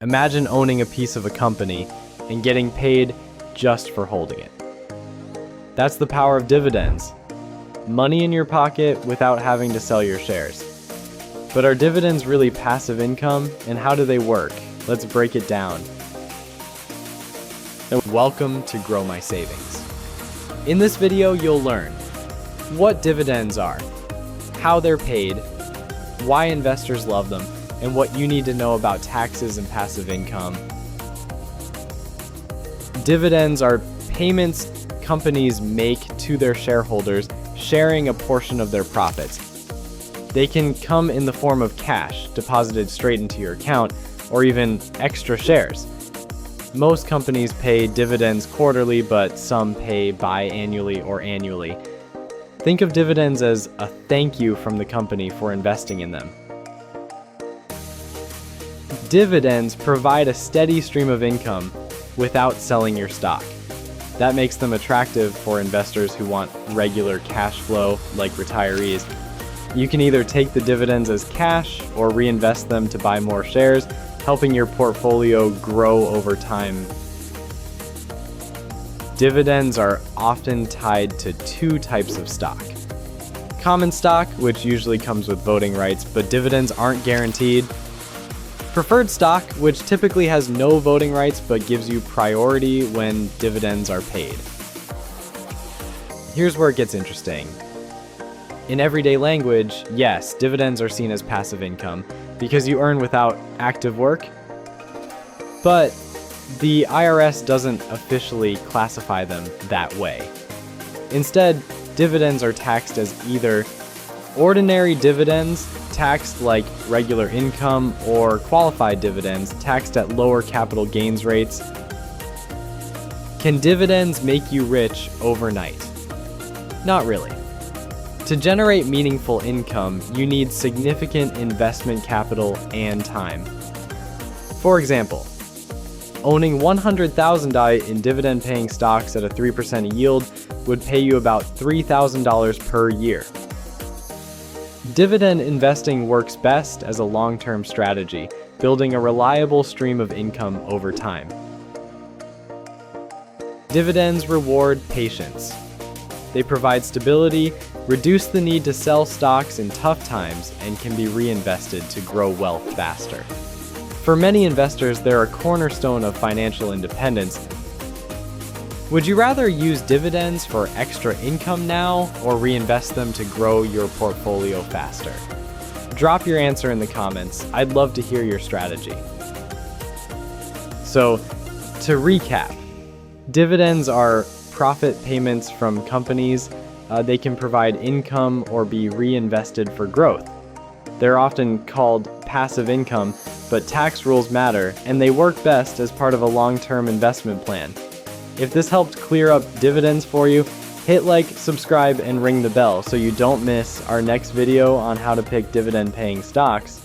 Imagine owning a piece of a company and getting paid just for holding it. That's the power of dividends. Money in your pocket without having to sell your shares. But are dividends really passive income, and how do they work? Let's break it down. Welcome to Grow My Savings. In this video, you'll learn what dividends are, how they're paid, why investors love them, and what you need to know about taxes and passive income. Dividends are payments companies make to their shareholders, sharing a portion of their profits. They can come in the form of cash deposited straight into your account, or even extra shares. Most companies pay dividends quarterly, but some pay biannually or annually. Think of dividends as a thank you from the company for investing in them. Dividends provide a steady stream of income without selling your stock. That makes them attractive for investors who want regular cash flow, like retirees. You can either take the dividends as cash or reinvest them to buy more shares, helping your portfolio grow over time. Dividends are often tied to two types of stock. Common stock, which usually comes with voting rights, but dividends aren't guaranteed. Preferred stock, which typically has no voting rights but gives you priority when dividends are paid. Here's where it gets interesting. In everyday language, yes, dividends are seen as passive income because you earn without active work, but the IRS doesn't officially classify them that way. Instead, dividends are taxed as either ordinary dividends, taxed like regular income, or qualified dividends, taxed at lower capital gains rates. Can dividends make you rich overnight? Not really. To generate meaningful income, you need significant investment capital and time. For example, owning $100,000 in dividend-paying stocks at a 3% yield would pay you about $3,000 per year. Dividend investing works best as a long-term strategy, building a reliable stream of income over time. Dividends reward patience. They provide stability, reduce the need to sell stocks in tough times, and can be reinvested to grow wealth faster. For many investors, they're a cornerstone of financial independence. Would you rather use dividends for extra income now, or reinvest them to grow your portfolio faster? Drop your answer in the comments. I'd love to hear your strategy. So, to recap, dividends are profit payments from companies. They can provide income or be reinvested for growth. They're often called passive income, but tax rules matter, and they work best as part of a long-term investment plan. If this helped clear up dividends for you, hit like, subscribe, and ring the bell so you don't miss our next video on how to pick dividend-paying stocks.